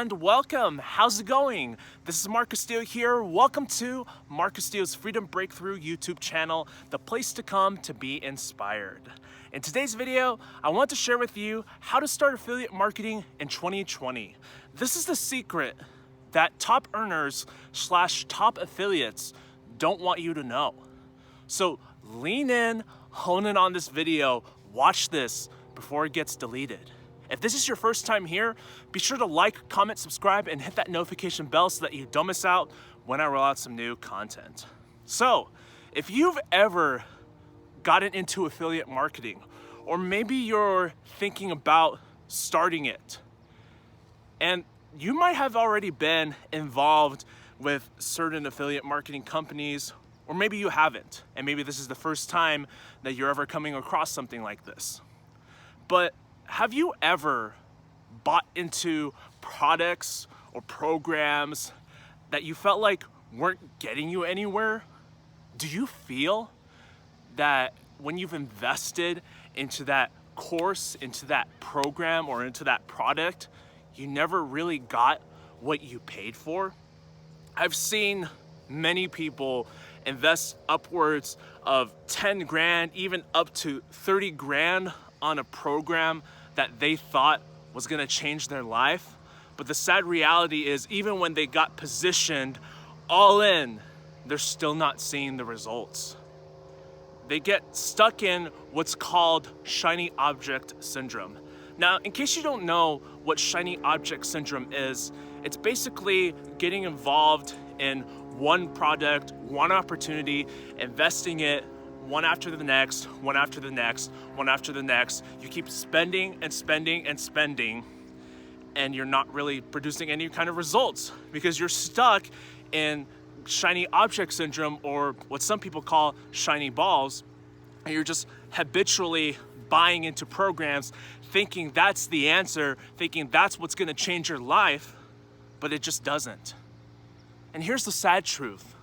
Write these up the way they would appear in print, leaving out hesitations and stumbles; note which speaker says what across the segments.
Speaker 1: and welcome. How's it going? This is Mark Castillo here. Welcome to Mark Castillo's Freedom Breakthrough YouTube channel, the place to come to be inspired. In today's video, I want to share with you how to start affiliate marketing in 2020. This is the secret that top earners / top affiliates don't want you to know. So lean in, hone in on this video, watch this before it gets deleted. If this is your first time here, be sure to like, comment, subscribe, and hit that notification bell so that you don't miss out when I roll out some new content. So, if you've ever gotten into affiliate marketing, or maybe you're thinking about starting it, and you might have already been involved with certain affiliate marketing companies, or maybe you haven't, and maybe this is the first time that you're ever coming across something like this. But have you ever bought into products or programs that you felt like weren't getting you anywhere? Do you feel that when you've invested into that course, into that program, or into that product, you never really got what you paid for? I've seen many people invest upwards of 10 grand, even up to 30 grand on a program that they thought was gonna change their life. But the sad reality is, even when they got positioned all in, they're still not seeing the results. They get stuck in what's called shiny object syndrome. Now, in case you don't know what shiny object syndrome is, it's basically getting involved in one product, one opportunity, investing it one after the next, one after the next, one after the next. You keep spending and spending and spending, and you're not really producing any kind of results because you're stuck in shiny object syndrome, or what some people call shiny balls, and you're just habitually buying into programs, thinking that's the answer, thinking that's what's gonna change your life, but it just doesn't. And here's the sad truth.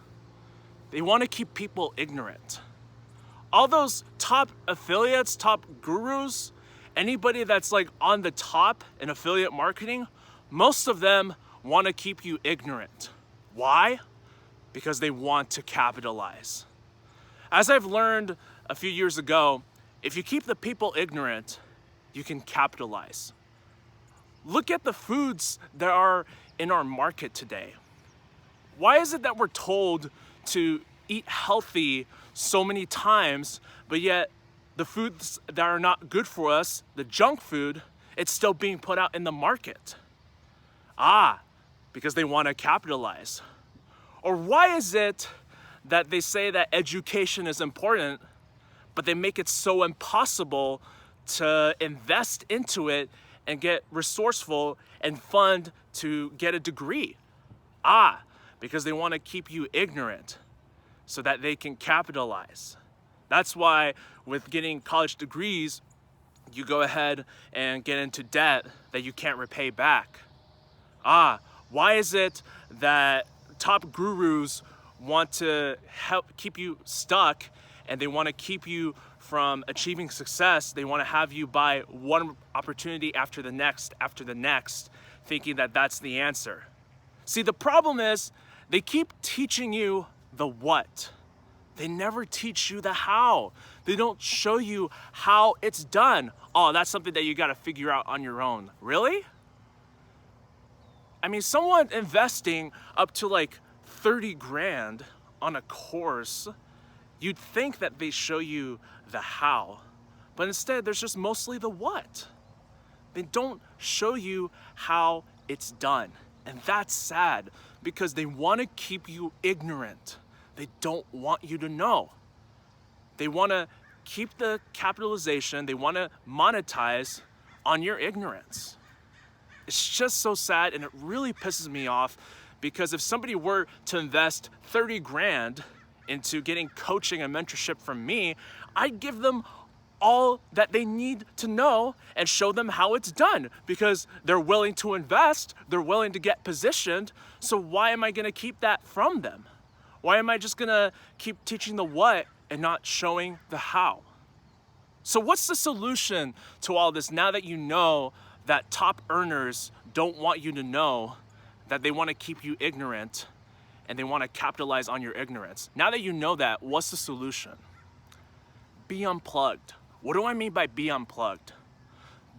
Speaker 1: They wanna keep people ignorant. All those top affiliates, top gurus, anybody that's like on the top in affiliate marketing, most of them want to keep you ignorant. Why? Because they want to capitalize. As I've learned a few years ago, if you keep the people ignorant, you can capitalize. Look at the foods that are in our market today. Why is it that we're told to eat healthy so many times, but yet the foods that are not good for us, the junk food, it's still being put out in the market? Because they want to capitalize. Or why is it that they say that education is important, but they make it so impossible to invest into it and get resourceful and fund to get a degree? Because they want to keep you ignorant so that they can capitalize. That's why with getting college degrees, you go ahead and get into debt that you can't repay back. Why is it that top gurus want to help keep you stuck, and they want to keep you from achieving success? They want to have you buy one opportunity after the next, thinking that that's the answer. See, the problem is they keep teaching you the what. They never teach you the how. They don't show you how it's done. That's something that you got to figure out on your own. Really? I mean, someone investing up to like 30 grand on a course, you'd think that they show you the how, but instead there's just mostly the what. They don't show you how it's done. And that's sad, because they want to keep you ignorant. They don't want you to know. They want to keep the capitalization. They want to monetize on your ignorance. It's just so sad, and it really pisses me off, because if somebody were to invest 30 grand into getting coaching and mentorship from me, I'd give them all that they need to know and show them how it's done, because they're willing to invest, they're willing to get positioned. So why am I going to keep that from them? Why am I just going to keep teaching the what and not showing the how? So what's the solution to all this now that you know that top earners don't want you to know, that they want to keep you ignorant and they want to capitalize on your ignorance. Now that you know that, what's the solution? Be unplugged. What do I mean by be unplugged?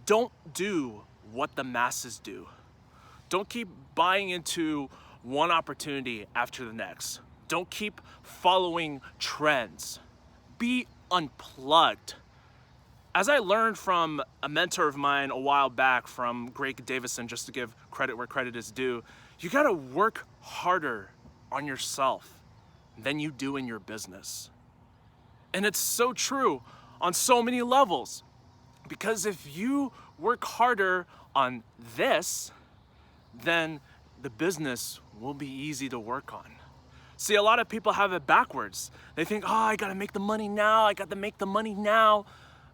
Speaker 1: Don't do what the masses do. Don't keep buying into one opportunity after the next. Don't keep following trends. Be unplugged. As I learned from a mentor of mine a while back, from Greg Davison, just to give credit where credit is due, you gotta work harder on yourself than you do in your business. And it's so true on so many levels. Because if you work harder on this, then the business will be easy to work on. See, a lot of people have it backwards. They think, oh, I gotta make the money now, I gotta make the money now.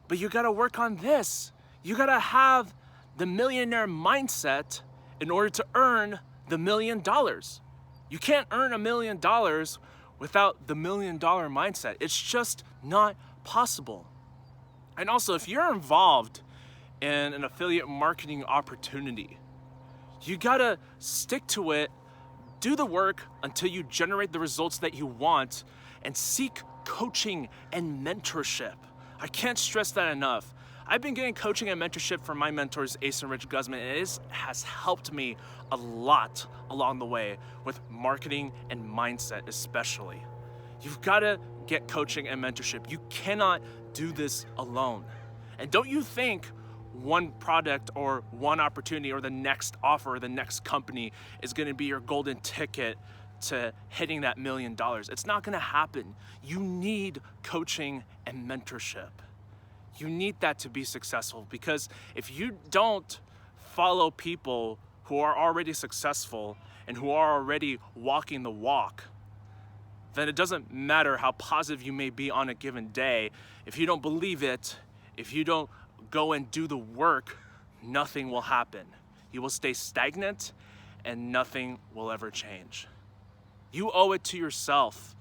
Speaker 1: But you gotta work on this. You gotta have the millionaire mindset in order to earn the $1 million. You can't earn $1 million without the $1 million mindset. It's just not possible. And also, if you're involved in an affiliate marketing opportunity, you gotta stick to it, do the work until you generate the results that you want, and seek coaching and mentorship. I can't stress that enough. I've been getting coaching and mentorship from my mentors, Ace and Rich Guzman, and it has helped me a lot along the way with marketing and mindset especially. You've gotta get coaching and mentorship. You cannot do this alone. And don't you think one product or one opportunity or the next offer or the next company is gonna be your golden ticket to hitting that $1 million. It's not gonna happen. You need coaching and mentorship. You need that to be successful, because if you don't follow people who are already successful and who are already walking the walk, then it doesn't matter how positive you may be on a given day. If you don't believe it, if you don't go and do the work, nothing will happen. You will stay stagnant and nothing will ever change. You owe it to yourself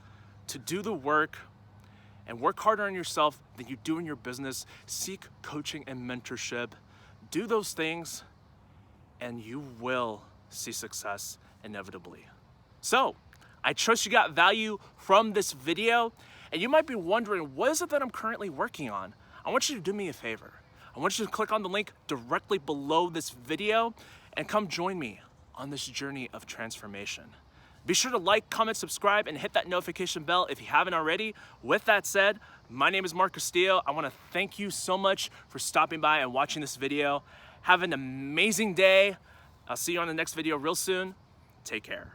Speaker 1: to do the work and work harder on yourself than you do in your business. Seek coaching and mentorship. Do those things and you will see success inevitably. So, I trust you got value from this video, and you might be wondering, what is it that I'm currently working on? I want you to do me a favor. I want you to click on the link directly below this video and come join me on this journey of transformation. Be sure to like, comment, subscribe, and hit that notification bell if you haven't already. With that said, my name is Mark Castillo. I want to thank you so much for stopping by and watching this video. Have an amazing day. I'll see you on the next video real soon. Take care.